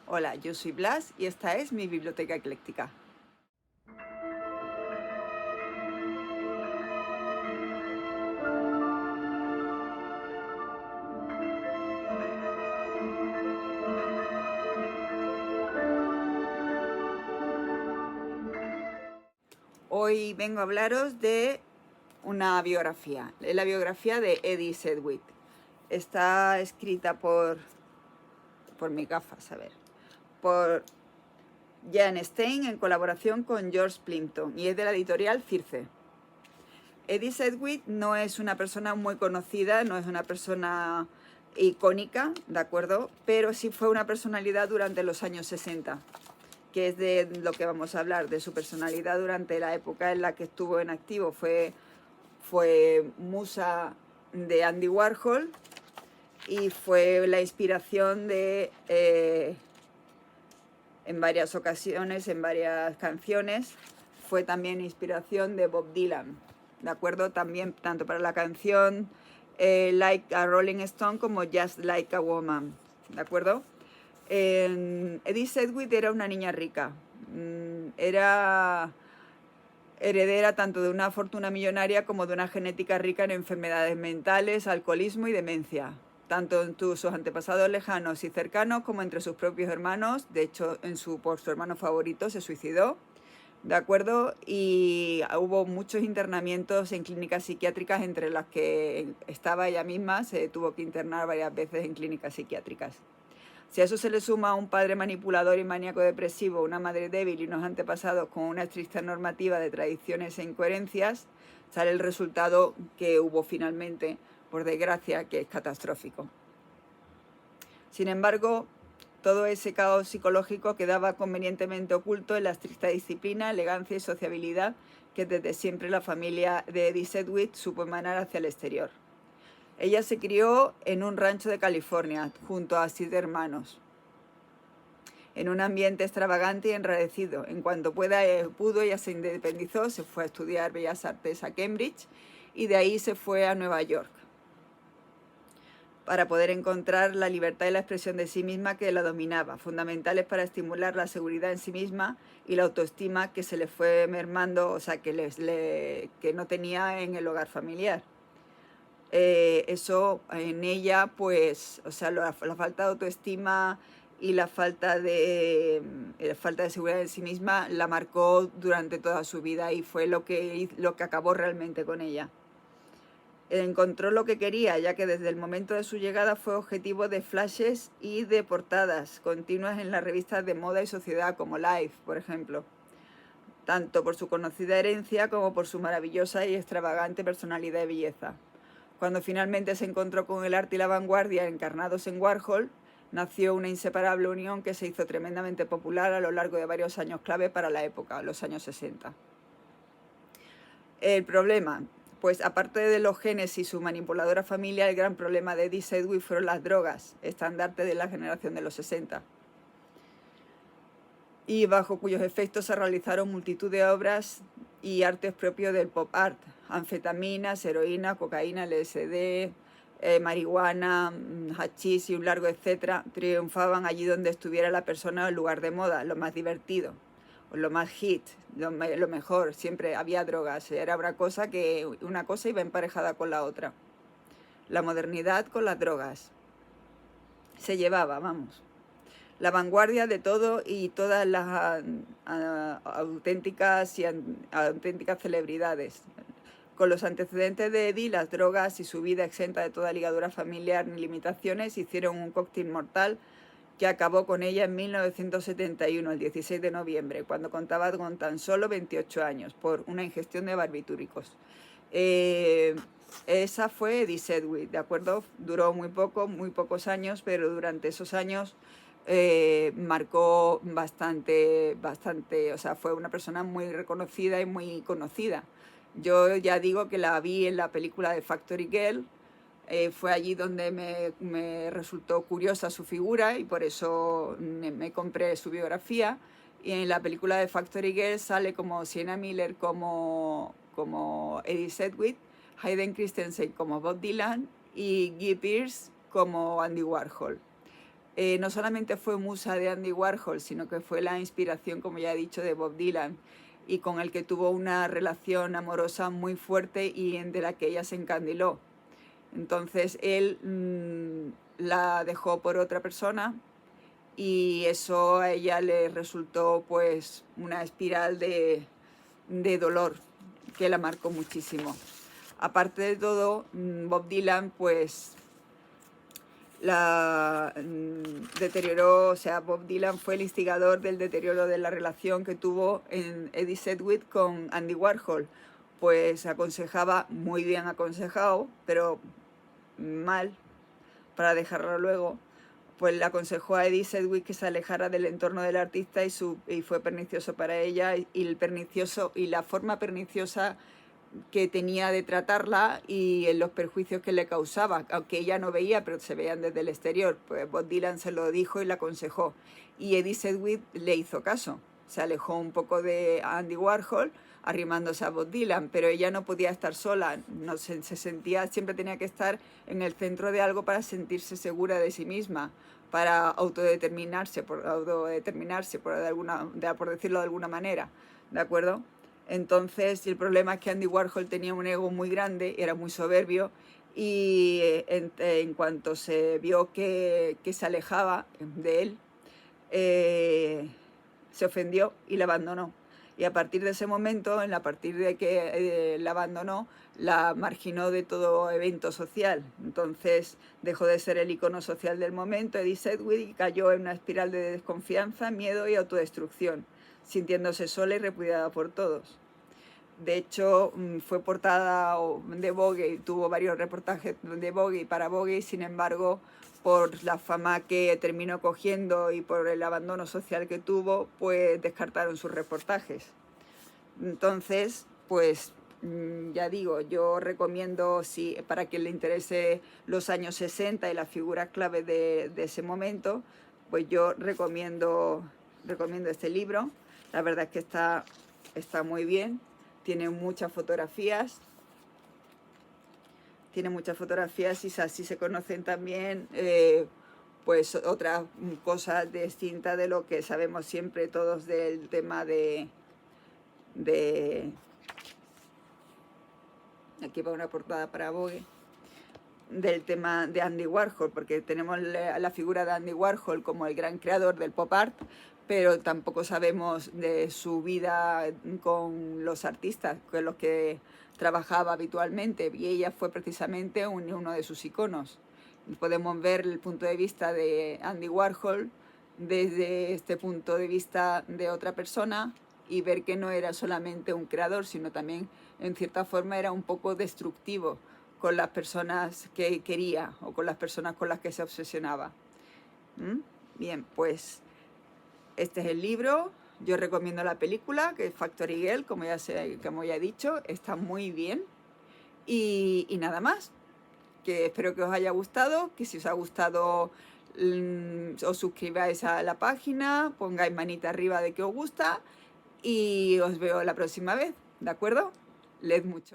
Hola, yo soy Blas y esta es mi biblioteca ecléctica. Hoy vengo a hablaros de una biografía, la biografía de Eddie Sedgwick. Está escrita por mis gafas, a ver, por Jan Stein en colaboración con George Plimpton y es de la editorial Circe. Eddie Sedgwick no es una persona muy conocida, no es una persona icónica, ¿de acuerdo? Pero sí fue una personalidad durante los años 60, que es de lo que vamos a hablar, de su personalidad durante la época en la que estuvo en activo. Fue musa de Andy Warhol y fue la inspiración de, en varias ocasiones, en varias canciones, fue también inspiración de Bob Dylan, ¿de acuerdo? También tanto para la canción Like a Rolling Stone como Just Like a Woman, ¿de acuerdo? Eddie Sedgwick era una niña rica, era heredera tanto de una fortuna millonaria como de una genética rica en enfermedades mentales, alcoholismo y demencia, tanto en sus antepasados lejanos y cercanos como entre sus propios hermanos. De hecho, por su hermano favorito se suicidó, ¿de acuerdo? Y hubo muchos internamientos en clínicas psiquiátricas, entre las que estaba ella misma. Se tuvo que internar varias veces en clínicas psiquiátricas. Si a eso se le suma un padre manipulador y maníaco depresivo, una madre débil y unos antepasados con una estricta normativa de tradiciones e incoherencias, sale el resultado que hubo finalmente, por desgracia, que es catastrófico. Sin embargo, todo ese caos psicológico quedaba convenientemente oculto en la estricta disciplina, elegancia y sociabilidad que desde siempre la familia de Eddie Sedgwick supo emanar hacia el exterior. Ella se crió en un rancho de California junto a 7 hermanos, en un ambiente extravagante y enrarecido. En cuanto pudo, ella se independizó, se fue a estudiar Bellas Artes a Cambridge y de ahí se fue a Nueva York para poder encontrar la libertad y la expresión de sí misma que la dominaba, fundamentales para estimular la seguridad en sí misma y la autoestima que se le fue mermando, o sea, que no tenía en el hogar familiar. Eso en ella, pues, o sea, la falta de autoestima y la falta de seguridad en sí misma la marcó durante toda su vida y fue lo que acabó realmente con ella. Encontró lo que quería, ya que desde el momento de su llegada fue objetivo de flashes y de portadas continuas en las revistas de moda y sociedad como Life, por ejemplo, tanto por su conocida herencia como por su maravillosa y extravagante personalidad y belleza. Cuando finalmente se encontró con el arte y la vanguardia encarnados en Warhol, nació una inseparable unión que se hizo tremendamente popular a lo largo de varios años clave para la época, los años 60. El problema, pues aparte de los genes y su manipuladora familia, el gran problema de Eddie Sedgwick fueron las drogas, estandarte de la generación de los 60, y bajo cuyos efectos se realizaron multitud de obras y artes propios del pop art: anfetaminas, heroína, cocaína, LSD, marihuana, hachís y un largo etcétera, triunfaban allí donde estuviera la persona o el lugar de moda, lo más divertido, lo más hit, lo mejor. Siempre había drogas, era una cosa iba emparejada con la otra. La modernidad con las drogas. Se llevaba, vamos, la vanguardia de todo y todas las auténticas celebridades. Con los antecedentes de Eddie, las drogas y su vida exenta de toda ligadura familiar ni limitaciones hicieron un cóctel mortal que acabó con ella en 1971, el 16 de noviembre, cuando contaba con tan solo 28 años, por una ingestión de barbitúricos. Esa fue Eddie Sedgwick, ¿de acuerdo? Duró muy pocos años, pero durante esos años marcó bastante, o sea, fue una persona muy reconocida y muy conocida. Yo ya digo que la vi en la película de Factory Girl. Fue allí donde me resultó curiosa su figura y por eso me compré su biografía. Y en la película de Factory Girl sale como Sienna Miller como Eddie Sedgwick, Hayden Christensen como Bob Dylan y Guy Pearce como Andy Warhol. no solamente fue musa de Andy Warhol, sino que fue la inspiración, como ya he dicho, de Bob Dylan, y con el que tuvo una relación amorosa muy fuerte y de la que ella se encandiló. Entonces él la dejó por otra persona y eso a ella le resultó pues una espiral de dolor que la marcó muchísimo. Aparte de todo, Bob Dylan pues la deterioró, o sea, Bob Dylan fue el instigador del deterioro de la relación que tuvo en Eddie Sedgwick con Andy Warhol. Pues aconsejaba, muy bien aconsejado, pero mal, para dejarlo luego, pues le aconsejó a Eddie Sedgwick que se alejara del entorno del artista y fue pernicioso para ella, y la forma perniciosa que tenía de tratarla y en los perjuicios que le causaba, aunque ella no veía, pero se veían desde el exterior. Pues Bob Dylan se lo dijo y la aconsejó. Y Eddie Sedgwick le hizo caso. Se alejó un poco de Andy Warhol, arrimándose a Bob Dylan, pero ella no podía estar sola, no se sentía, siempre tenía que estar en el centro de algo para sentirse segura de sí misma, para autodeterminarse, por decirlo de alguna manera, ¿de acuerdo? Entonces, el problema es que Andy Warhol tenía un ego muy grande, era muy soberbio, y en cuanto se vio que se alejaba de él, se ofendió y la abandonó. Y a partir de ese momento, a partir de que la abandonó, la marginó de todo evento social. Entonces dejó de ser el icono social del momento, Eddie Sedgwick, y cayó en una espiral de desconfianza, miedo y autodestrucción, sintiéndose sola y repudiada por todos. De hecho, fue portada de Vogue, tuvo varios reportajes de Vogue y para Vogue, sin embargo, por la fama que terminó cogiendo y por el abandono social que tuvo, pues descartaron sus reportajes. Entonces, pues ya digo, yo recomiendo, si para quien le interese los años 60 y las figuras clave de ese momento, pues yo recomiendo este libro. La verdad es que está muy bien, tiene muchas fotografías. Y así se conocen también pues otras cosas distintas de lo que sabemos siempre todos del tema de aquí va una portada para Vogue, del tema de Andy Warhol, porque tenemos la figura de Andy Warhol como el gran creador del pop art, pero tampoco sabemos de su vida con los artistas con los que trabajaba habitualmente, y ella fue precisamente uno de sus iconos. Podemos ver el punto de vista de Andy Warhol desde este punto de vista de otra persona y ver que no era solamente un creador, sino también en cierta forma era un poco destructivo con las personas que quería o con las personas con las que se obsesionaba. Bien, pues este es el libro. Yo recomiendo la película, que es Factory Girl, como ya he dicho, está muy bien. Y nada más, que espero que os haya gustado, que si os ha gustado os suscribáis a la página, pongáis manita arriba de que os gusta y os veo la próxima vez, ¿de acuerdo? Leed mucho.